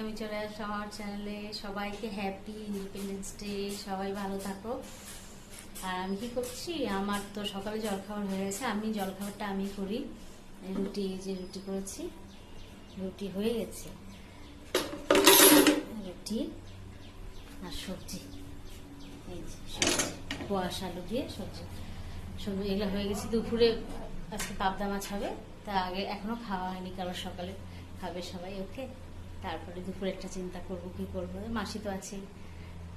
আমি চলে আসলাম আমার চ্যানেলে। সবাইকে হ্যাপি ইন্ডিপেন্ডেন্স ডে। সবাই ভালো থাকো। আর আমি কি করছি, আমার তো সকালে জলখাবার হয়ে গেছে। আমি জলখাবারটা আমি করি। রুটি করেছি, রুটি হয়ে গেছে। রুটি আর সবজি, এই যে সবজি, কোয়াশ আলু দিয়ে সবজি এগুলো হয়ে গেছে। দুপুরে আজকে পাবদা মাছ হবে, তা আগে এখনো খাওয়া হয়নি, কারণ সকালে খাবে সবাই। ওকে, তারপরে দুপুরে একটা চিন্তা করবো কি করবো। মাসি তো আছে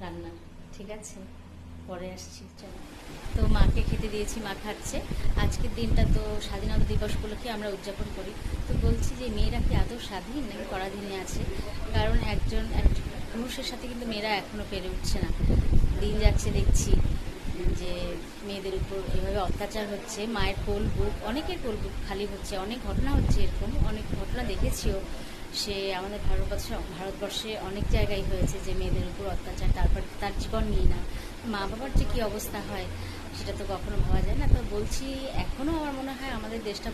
রান্না, ঠিক আছে, পরে আসছি। চলো, তো মাকে খেতে দিয়েছি, মা খাচ্ছে। আজকের দিনটা তো স্বাধীনতা দিবস উপলক্ষে আমরা উদযাপন করি। তো বলছি যে মেয়েরা কি আদৌ স্বাধীন নাকি পরাধীনে আছে? কারণ একজন পুরুষের সাথে কিন্তু মেয়েরা এখনো পেরে উঠছে না। দিন যাচ্ছে দেখছি যে মেয়েদের উপর এভাবে অত্যাচার হচ্ছে। মায়ের কোল বুক, অনেকের কোল বুক খালি হচ্ছে, অনেক ঘটনা হচ্ছে, এরকম অনেক ঘটনা দেখেছিও। সে আমাদের ভারতবর্ষে অনেক জায়গায় হয়েছে যে মেয়েদের উপর অত্যাচার, তারপর তার জীবন নিয়ে না। মা বাবার যে কী অবস্থা হয় সেটা তো কখনো ভাবা যায় না। তো বলছি, এখনও আমার মনে হয় আমাদের দেশটা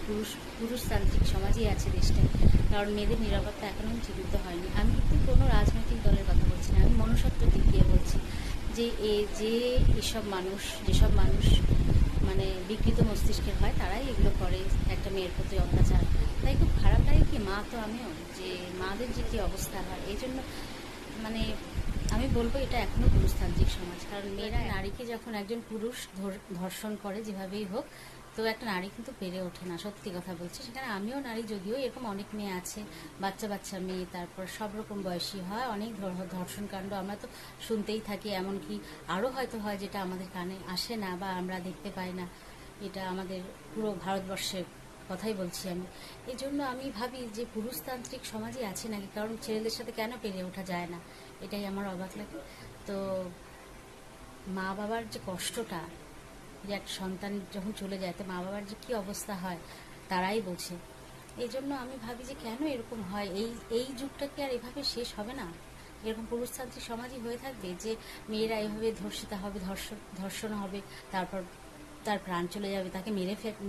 পুরুষতান্ত্রিক সমাজই আছে দেশটায়, কারণ মেয়েদের নিরাপত্তা এখনও ঠিকমতো হয়নি। আমি কিন্তু কোনো রাজনৈতিক দলের কথা বলছি না, আমি মনুষ্যত্বের দিক দিয়ে বলছি যে যেসব মানুষ মানে বিকৃত মস্তিষ্কের হয়, তারাই এগুলো করে, একটা মেয়ের প্রতি অত্যাচার। তাই খুব খারাপ লাগে কি, মা তো আমিও, যে মাদের যে কী অবস্থা হয়। এই জন্য মানে আমি বলবো এটা এখনও পুরুষতান্ত্রিক সমাজ। কারণ মেয়েরা, নারীকে যখন একজন পুরুষ ধর্ষণ করে যেভাবেই হোক, তো একটা নারী কিন্তু পেরে ওঠে না, সত্যি কথা বলছি। সেখানে আমিও নারী, যদিও এরকম অনেক মেয়ে আছে, বাচ্চা মেয়ে, তারপর সব রকম বয়সী হয়, অনেক ধর্ষণ কাণ্ড আমরা তো শুনতেই থাকি। এমনকি আরও হয়তো হয় যেটা আমাদের কানে আসে না বা আমরা দেখতে পাই না। এটা আমাদের পুরো ভারতবর্ষের কথাই বলছি আমি। এই জন্য আমি ভাবি যে পুরুষতান্ত্রিক সমাজই আছে নাকি, কারণ ছেলেদের সাথে কেন পেরে ওঠা যায় না, এটাই আমার অবাক লাগে। তো মা বাবার যে কষ্টটা, যে একটা সন্তান যখন চলে যায়, তো মা বাবার যে কী অবস্থা হয় তারাই বোঝে। এই জন্য আমি ভাবি যে কেন এরকম হয়। এই যুগটা কি আর এভাবে শেষ হবে না? এরকম পুরুষতান্ত্রিক সমাজই হয়ে থাকবে যে মেয়েরা এভাবে ধর্ষিত হবে, ধর্ষণ হবে, তারপর তার প্রাণ চলে যাবে, তাকে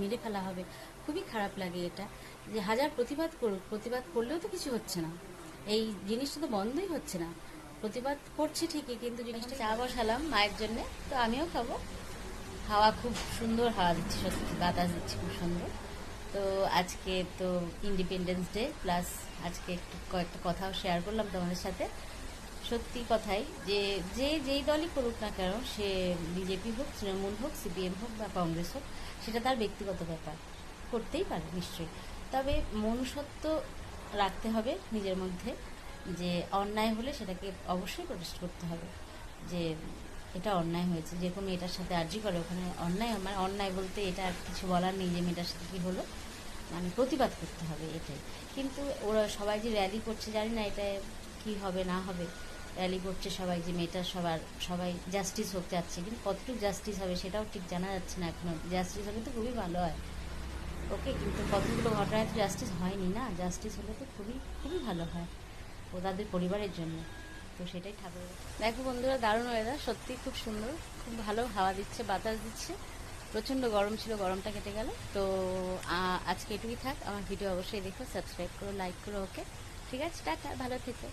মেরে ফেলা হবে। খুবই খারাপ লাগে এটা, যে হাজার প্রতিবাদ করুক, প্রতিবাদ করলেও তো কিছু হচ্ছে না। এই জিনিসটা তো বন্ধই হচ্ছে না। প্রতিবাদ করছে ঠিকই, কিন্তু জিনিসটা। চা বসালাম মায়ের জন্যে, তো আমিও খাবো। হাওয়া খুব সুন্দর হাওয়া দিচ্ছে, সত্যি বাতাস দিচ্ছে খুব সুন্দর। তো আজকে তো ইন্ডিপেন্ডেন্স ডে, প্লাস আজকে কয়েকটা কথাও শেয়ার করলাম তোমাদের সাথে। সত্যি কথাই, যে যেই দলই করুক না কেন, সে বিজেপি হোক, তৃণমূল হোক, সিপিএম হোক বা কংগ্রেস হোক, সেটা তার ব্যক্তিগত ব্যাপার, করতেই পারে নিশ্চয়ই। তবে মনুষ্যত্ব রাখতে হবে নিজের মধ্যে, যে অন্যায় হলে সেটাকে অবশ্যই প্রোটেস্ট করতে হবে, যে এটা অন্যায় হয়েছে। যেরকম মেয়েটার সাথে আর্জি করে, ওখানে অন্যায়, মানে অন্যায় বলতে এটা আর কিছু বলার নেই যে মেয়েটার সাথে কী হলো, মানে প্রতিবাদ করতে হবে, এটাই। কিন্তু ওরা সবাই যে র্যালি করছে, জানি না এটা কি হবে না হবে। র্যালি করছে সবাই, যে মেয়েটার সবাই জাস্টিস হোক চাচ্ছে, কিন্তু কতটুকু জাস্টিস হবে সেটাও ঠিক জানা যাচ্ছে না এখনো। জাস্টিস হলে তো খুবই ভালো হয়, ওকে, কিন্তু কতগুলো ঘটনায় তো জাস্টিস হয়নি না। জাস্টিস হলে তো খুবই খুবই ভালো হয় ও তাদের পরিবারের জন্য। তো সেটাই ঠাকুর। দেখো বন্ধুরা, দারুণ ওয়েদার, সত্যি খুব সুন্দর, খুব ভালো হাওয়া দিচ্ছে, বাতাস দিচ্ছে। প্রচণ্ড গরম ছিল, গরমটা কেটে গেল। তো আজকে এটুকুই থাক। আমার ভিডিও অবশ্যই দেখো, সাবস্ক্রাইব করো, লাইক করো, ওকে, ঠিক আছে, টাটা, ভালো থেকো।